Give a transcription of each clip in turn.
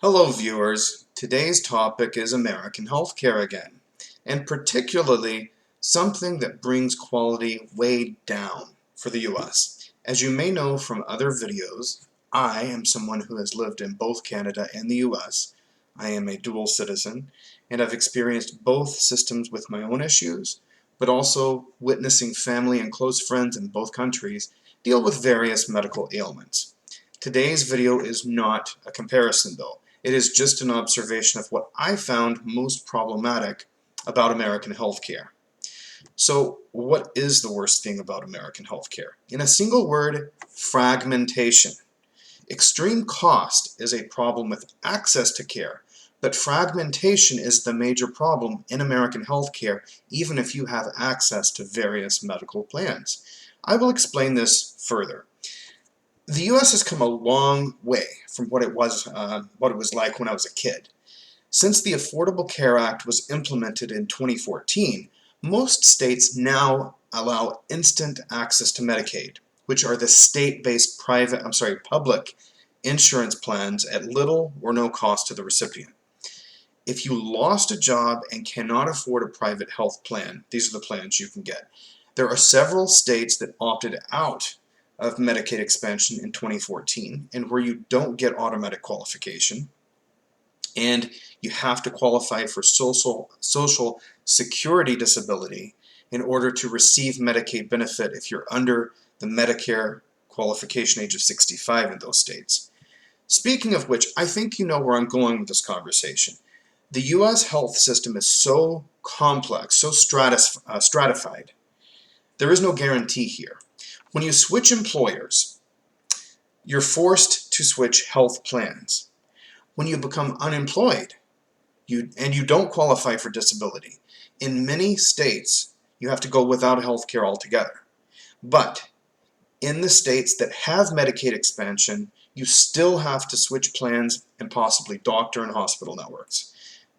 Hello viewers, today's topic is American healthcare again, and particularly something that brings quality way down for the US. As you may know from other videos, I am someone who has lived in both Canada and the US. I am a dual citizen, and I've experienced both systems with my own issues, but also witnessing family and close friends in both countries deal with various medical ailments. Today's video is not a comparison though. It is just an observation of what I found most problematic about American healthcare. So, what is the worst thing about American healthcare? In a single word, fragmentation. Extreme cost is a problem with access to care, but fragmentation is the major problem in American healthcare, even if you have access to various medical plans. I will explain this further. The U.S. has come a long way from what it was like when I was a kid. Since the Affordable Care Act was implemented in 2014, most states now allow instant access to Medicaid, which are the state-based public insurance plans at little or no cost to the recipient. If you lost a job and cannot afford a private health plan, these are the plans you can get. There are several states that opted out of Medicaid expansion in 2014, and where you don't get automatic qualification, and you have to qualify for social security disability in order to receive Medicaid benefit if you're under the Medicare qualification age of 65 in those states. Speaking of which, I think you know where I'm going with this conversation. The U.S. health system is so complex, so stratified. There is no guarantee here. When you switch employers, you're forced to switch health plans. When you become unemployed and you don't qualify for disability, in many states you have to go without health care altogether. But in the states that have Medicaid expansion, you still have to switch plans and possibly doctor and hospital networks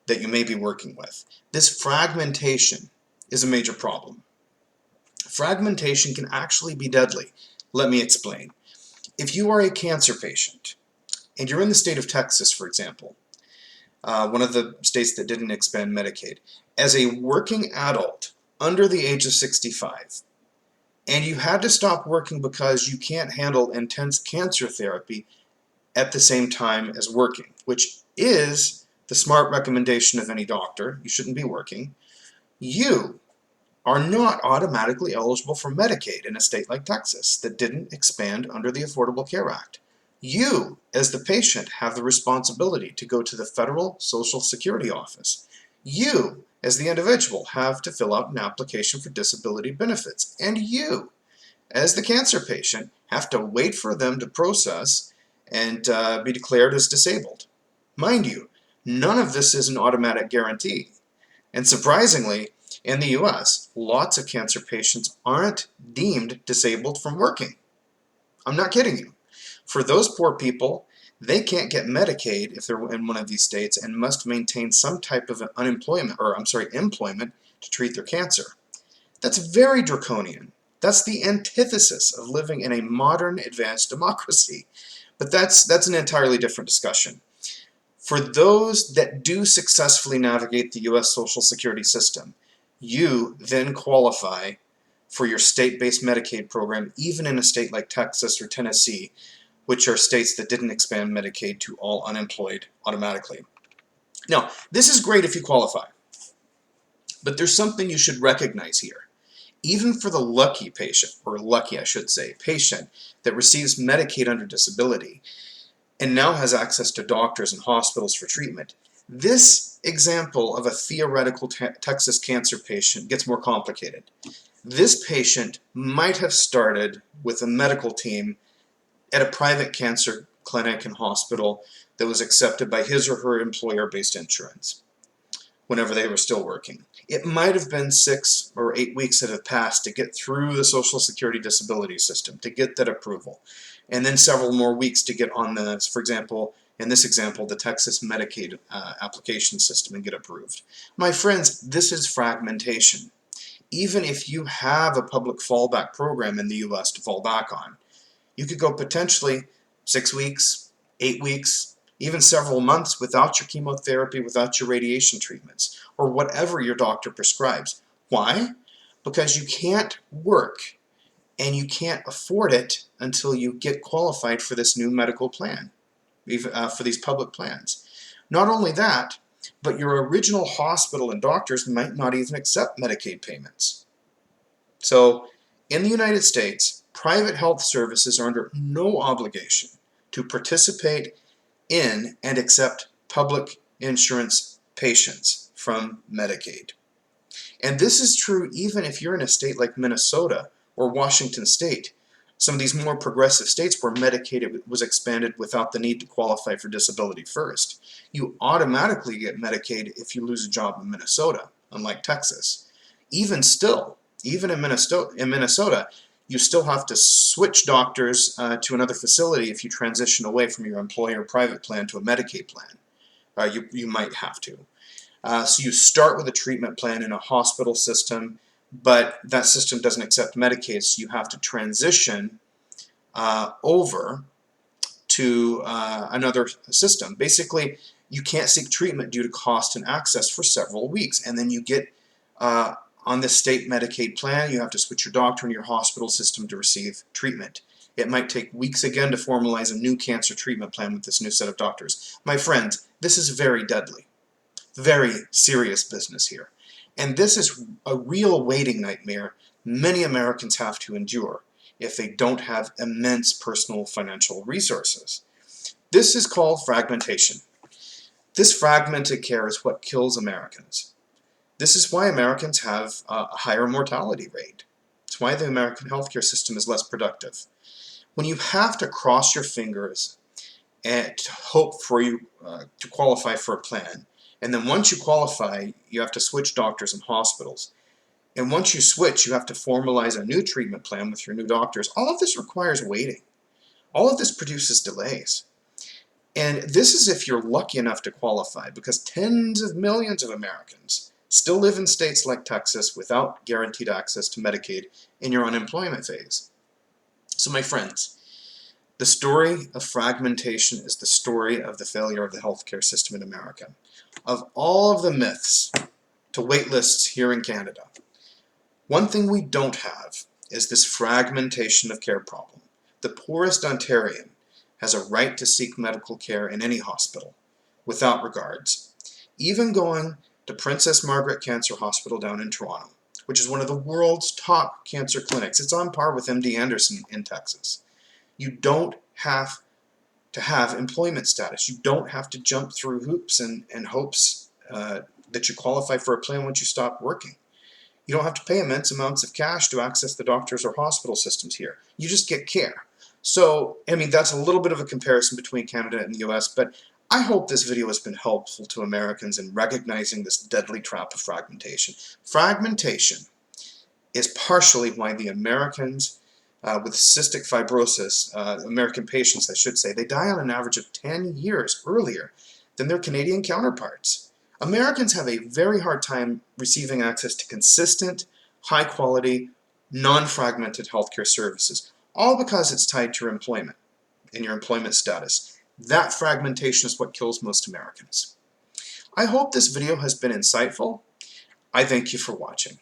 that you may be working with. This fragmentation is a major problem. Fragmentation can actually be deadly. Let me explain. If you are a cancer patient, and you're in the state of Texas, for example, one of the states that didn't expand Medicaid, as a working adult under the age of 65, and you had to stop working because you can't handle intense cancer therapy at the same time as working, which is the smart recommendation of any doctor, you shouldn't be working, you are not automatically eligible for Medicaid in a state like Texas that didn't expand under the Affordable Care Act. You, as the patient, have the responsibility to go to the federal Social Security office. You, as the individual, have to fill out an application for disability benefits. And you, as the cancer patient, have to wait for them to process and be declared as disabled. Mind you, none of this is an automatic guarantee. And surprisingly, in the US, lots of cancer patients aren't deemed disabled from working. I'm not kidding you. For those poor people, they can't get Medicaid if they're in one of these states and must maintain some type of employment to treat their cancer. That's very draconian. That's the antithesis of living in a modern advanced democracy. But that's an entirely different discussion. For those that do successfully navigate the US Social Security system, you then qualify for your state-based Medicaid program, even in a state like Texas or Tennessee, which are states that didn't expand Medicaid to all unemployed automatically. Now, this is great if you qualify, but there's something you should recognize here. Even for the lucky patient, or lucky I should say, patient that receives Medicaid under disability and now has access to doctors and hospitals for treatment, this example of a theoretical Texas cancer patient gets more complicated. This patient might have started with a medical team at a private cancer clinic and hospital that was accepted by his or her employer-based insurance whenever they were still working. It might have been 6 or 8 weeks that have passed to get through the Social Security disability system, to get that approval, and then several more weeks to get on the, for example, in this example, the Texas Medicaid application system and get approved. My friends, this is fragmentation. Even if you have a public fallback program in the US to fall back on, you could go potentially 6 weeks, 8 weeks, even several months without your chemotherapy, without your radiation treatments, or whatever your doctor prescribes. Why? Because you can't work and you can't afford it until you get qualified for this new medical plan, for these public plans. Not only that, but your original hospital and doctors might not even accept Medicaid payments. So, in the United States, private health services are under no obligation to participate in and accept public insurance patients from Medicaid. And this is true even if you're in a state like Minnesota or Washington State, some of these more progressive states where Medicaid was expanded without the need to qualify for disability first. You automatically get Medicaid if you lose a job in Minnesota, unlike Texas. Even still, even in Minnesota, you still have to switch doctors to another facility if you transition away from your employer private plan to a Medicaid plan. You might have to. So you start with a treatment plan in a hospital system, but that system doesn't accept Medicaid, so you have to transition over to another system. Basically, you can't seek treatment due to cost and access for several weeks, and then you get on this state Medicaid plan, you have to switch your doctor and your hospital system to receive treatment. It might take weeks again to formalize a new cancer treatment plan with this new set of doctors. My friends, this is very deadly. Very serious business here. And this is a real waiting nightmare many Americans have to endure if they don't have immense personal financial resources. This is called fragmentation. This fragmented care is what kills Americans. This is why Americans have a higher mortality rate. It's why the American healthcare system is less productive. When you have to cross your fingers and hope for you to qualify for a plan, and then once you qualify, you have to switch doctors and hospitals. And once you switch, you have to formalize a new treatment plan with your new doctors. All of this requires waiting. All of this produces delays. And this is if you're lucky enough to qualify, because tens of millions of Americans still live in states like Texas without guaranteed access to Medicaid in your unemployment phase. So my friends, the story of fragmentation is the story of the failure of the healthcare system in America. Of all of the myths to wait lists here in Canada, one thing we don't have is this fragmentation of care problem. The poorest Ontarian has a right to seek medical care in any hospital, without regards. Even going to Princess Margaret Cancer Hospital down in Toronto, which is one of the world's top cancer clinics. It's on par with MD Anderson in Texas. You don't have to have employment status. You don't have to jump through hoops and hopes that you qualify for a plan once you stop working. You don't have to pay immense amounts of cash to access the doctors or hospital systems here. You just get care. So, I mean, that's a little bit of a comparison between Canada and the US, but I hope this video has been helpful to Americans in recognizing this deadly trap of fragmentation. Fragmentation is partially why the Americans with cystic fibrosis, American patients, I should say, they die on an average of 10 years earlier than their Canadian counterparts. Americans have a very hard time receiving access to consistent, high-quality, non-fragmented healthcare services, all because it's tied to your employment and your employment status. That fragmentation is what kills most Americans. I hope this video has been insightful. I thank you for watching.